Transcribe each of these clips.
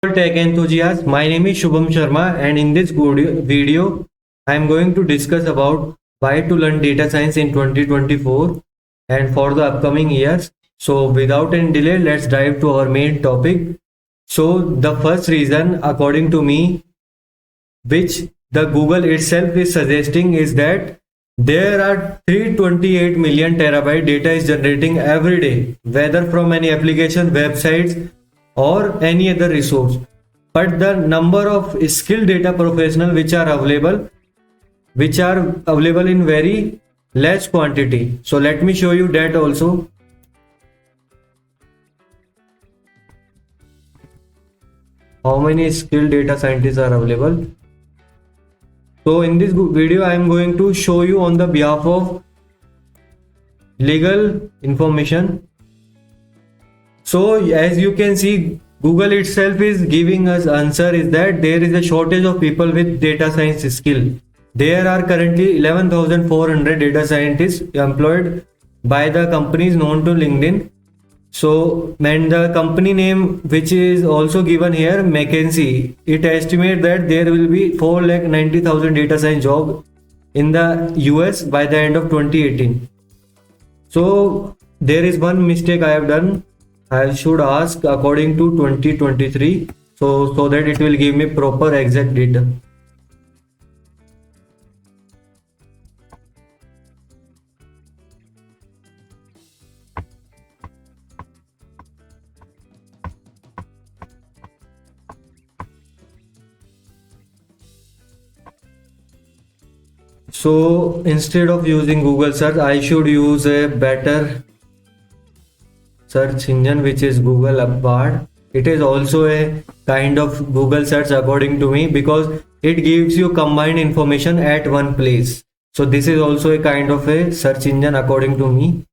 Tech enthusiasts, my name is Shubham Sharma, and in this video I am going to discuss about why to learn data science in 2024 and for the upcoming years. So without any delay, let's dive to our main topic. So the first reason, according to me, which the Google itself is suggesting, is that there are 328 million terabyte data is generating every day, whether from any application, websites, or any other resource. But the number of skilled data professionals which are available in very less quantity. So let me show you that also. How many skilled data scientists are available? So in this video I am going to show you on the behalf of legal information. So as you can see, Google itself is giving us answer is that there is a shortage of people with data science skill. There are currently 11,400 data scientists employed by the companies known to LinkedIn. So, and the company name which is also given here, McKinsey, it estimates that there will be 490,000 data science jobs in the US by the end of 2018. So there is one mistake I have done. I should ask according to 2023, so that it will give me proper exact data. So instead of using Google search, I should use a better search engine, which is Google Bard. It is also a kind of Google search according to me, because it gives you combined information at one place. So this is also a kind of a search engine according to me.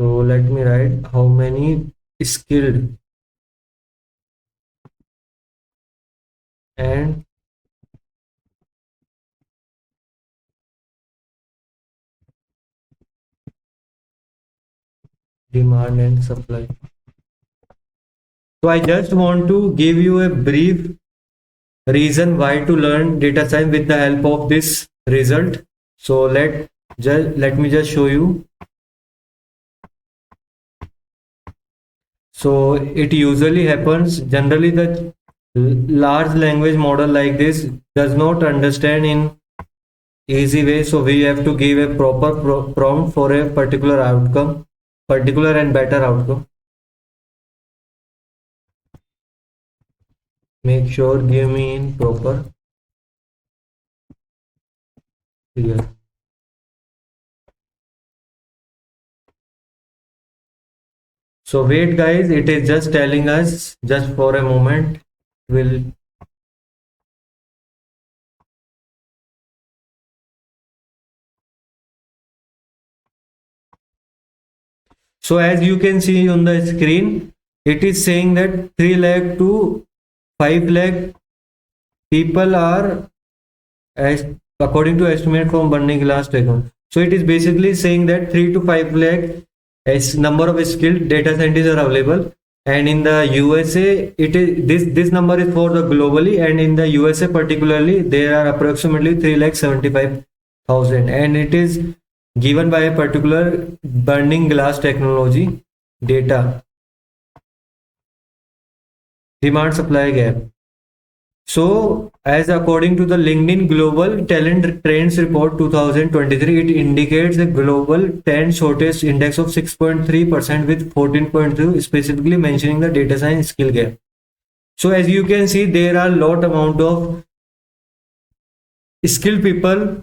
So let me write how many skilled and demand and supply. So I just want to give you a brief reason why to learn data science with the help of this result. So let me just show you. So it usually happens, generally the large language model like this does not understand in easy way, so we have to give a proper prompt for a particular outcome, particular and better outcome. Make sure give me in proper here. So wait guys, it is just telling us, just for a moment. Will So as you can see on the screen, it is saying that 3 lakh to 5 lakh people are, as according to estimate from Burning Glass Technology. So it is basically saying that 3 to 5 lakh as number of skilled data scientists are available, and in the USA it is this number is for the globally, and in the USA particularly there are approximately 3,75,000, and it is given by a particular Burning Glass Technology data. Demand supply gap. So as according to the LinkedIn Global Talent Trends Report 2023, it indicates a global talent shortage index of 6.3% with 14.2 specifically mentioning the data science skill gap. So as you can see, there are lot amount of skilled people.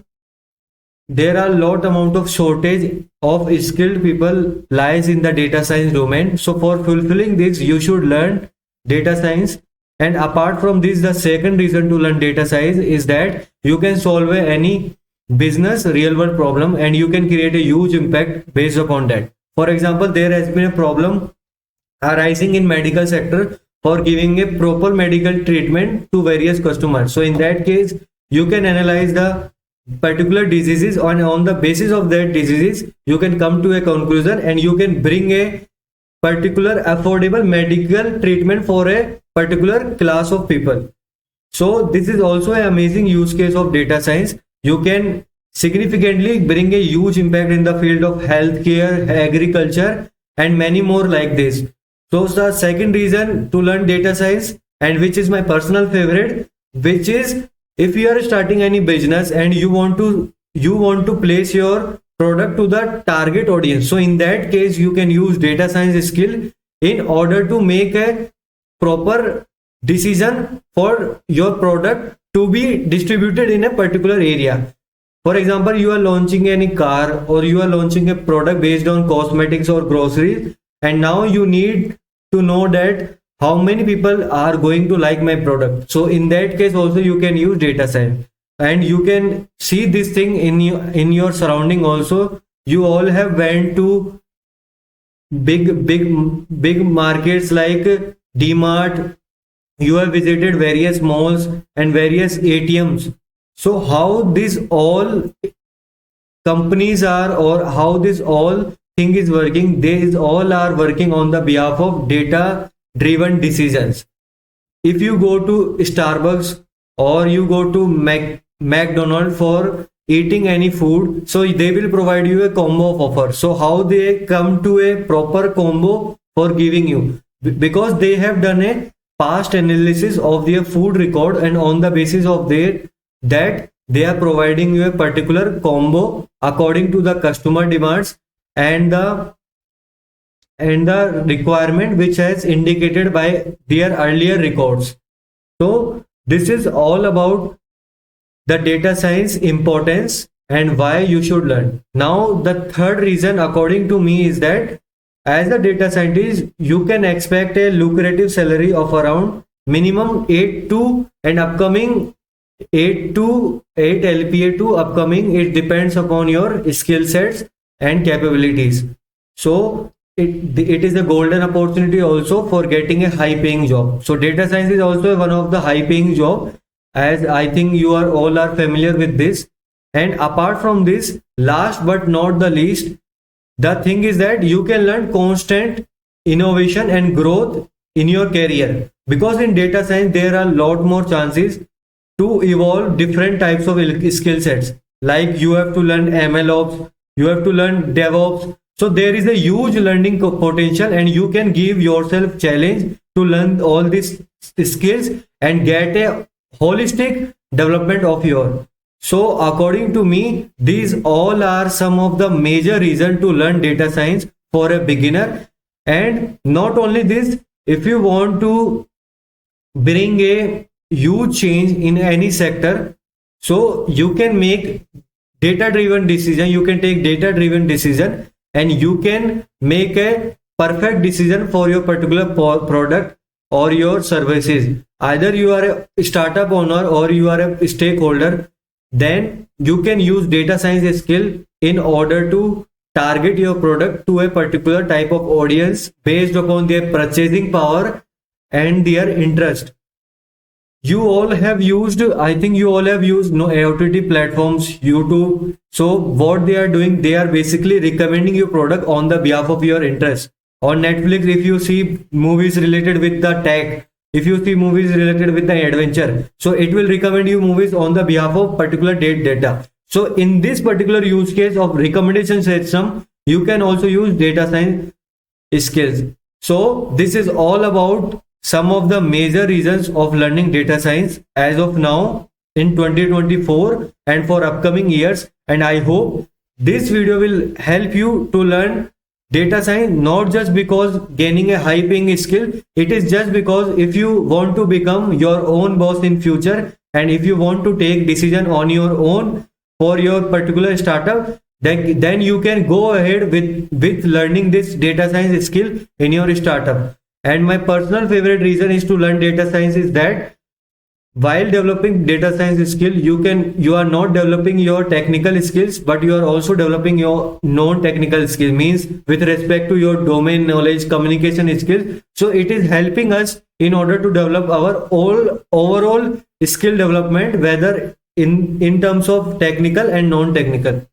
There are lot amount of shortage of skilled people lies in the data science domain. So for fulfilling this, you should learn data science. And apart from this, the second reason to learn data science is that you can solve any business real world problem, and you can create a huge impact based upon that. For example, there has been a problem arising in medical sector for giving a proper medical treatment to various customers. So in that case, you can analyze the particular diseases, on the basis of that diseases you can come to a conclusion and you can bring a particular affordable medical treatment for a particular class of people. So this is also an amazing use case of data science. You can significantly bring a huge impact in the field of healthcare, agriculture, and many more like this. So the second reason to learn data science, and which is my personal favorite, which is if you are starting any business and you want to place your product to the target audience. So in that case, you can use data science skill in order to make a proper decision for your product to be distributed in a particular area. For example, you are launching any car or you are launching a product based on cosmetics or groceries, and now you need to know that how many people are going to like my product. So in that case also you can use data science, and you can see this thing in your surrounding also. You all have went to big markets like DMart. You have visited various malls and various ATMs. So how this all companies are, or how this all thing is working, they all are working on the behalf of data driven decisions. If you go to Starbucks or you go to McDonald's for eating any food, so they will provide you a combo of offer. So how they come to a proper combo for giving you? Because they have done a past analysis of their food record, and on the basis of that they are providing you a particular combo according to the customer demands and the requirement which has indicated by their earlier records. So this is all about the data science importance and why you should learn. Now the third reason according to me is that as a data scientist you can expect a lucrative salary of around minimum 8 to and upcoming 8 to 8 LPA to upcoming. It depends upon your skill sets and capabilities. So it is a golden opportunity also for getting a high paying job. So data science is also one of the high paying job, as I think you are all are familiar with this. And apart from this, last but not the least, the thing is that you can learn constant innovation and growth in your career, because in data science there are a lot more chances to evolve different types of skill sets. Like you have to learn MLOps, you have to learn DevOps. So there is a huge learning potential, and you can give yourself challenge to learn all these skills and get a holistic development of your. So according to me, these all are some of the major reasons to learn data science for a beginner. And not only this, if you want to bring a huge change in any sector, so you can make data driven decision, you can take data driven decision, and you can make a perfect decision for your particular product or your services. Either you are a startup owner or you are a stakeholder, then you can use data science skill in order to target your product to a particular type of audience based upon their purchasing power and their interest. You all have used, I think you all have used OTT platforms, YouTube. So what they are doing, they are basically recommending your product on the behalf of your interest. On Netflix, if you see movies related with the tech, if you see movies related with the adventure, so it will recommend you movies on the behalf of particular data. So in this particular use case of recommendation system, you can also use data science skills. So this is all about some of the major reasons of learning data science as of now in 2024 and for upcoming years. And I hope this video will help you to learn data science, not just because gaining a high paying skill. It is just because if you want to become your own boss in future, and if you want to take decision on your own for your particular startup, then you can go ahead with learning this data science skill in your startup. And my personal favorite reason is to learn data science is that while developing data science skill, you are not developing your technical skills, but you are also developing your non-technical skills, means with respect to your domain knowledge, communication skills. So it is helping us in order to develop our all overall skill development, whether in terms of technical and non-technical.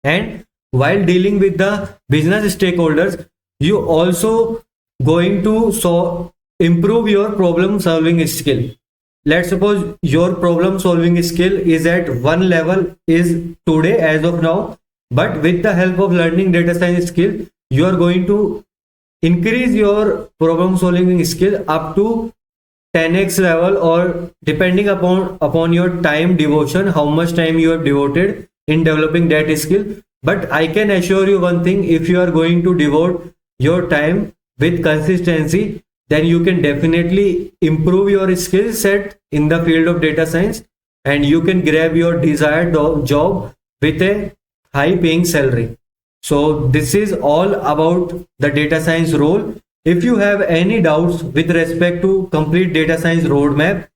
And while dealing with the business stakeholders, you also going to improve your problem solving skill. Let's suppose your problem solving skill is at one level is today as of now, but with the help of learning data science skill, you are going to increase your problem solving skill up to 10x level, or depending upon your time devotion, how much time you have devoted in developing that skill. But I can assure you one thing, if you are going to devote your time with consistency, then you can definitely improve your skill set in the field of data science, and you can grab your desired job with a high paying salary. So this is all about the data science role. If you have any doubts with respect to complete data science roadmap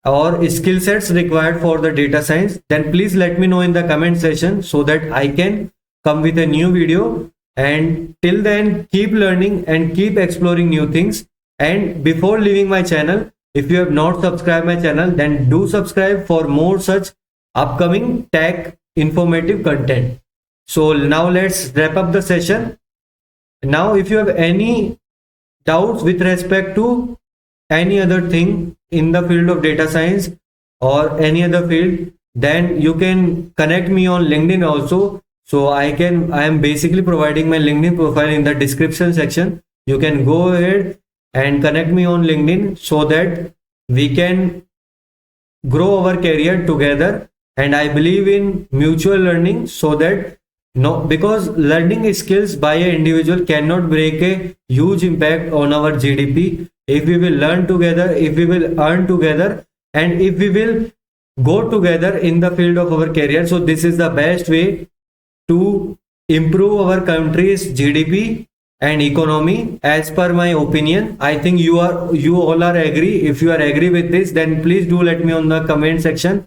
or skill sets required for the data science, then please let me know in the comment section so that I can come with a new video. And till then, keep learning and keep exploring new things. And before leaving my channel, if you have not subscribed my channel, then do subscribe for more such upcoming tech informative content. So now let's wrap up the session. Now if you have any doubts with respect to any other thing in the field of data science or any other field, then you can connect me on LinkedIn also. So I am basically providing my LinkedIn profile in the description section. You can go ahead and connect me on LinkedIn so that we can grow our career together. And I believe in mutual learning, so that because learning skills by an individual cannot break a huge impact on our GDP. If we will learn together, if we will earn together, and if we will go together in the field of our career, so this is the best way to improve our country's GDP and economy, as per my opinion. I think you all are agree. If you are agree with this, then please do let me on the comment section.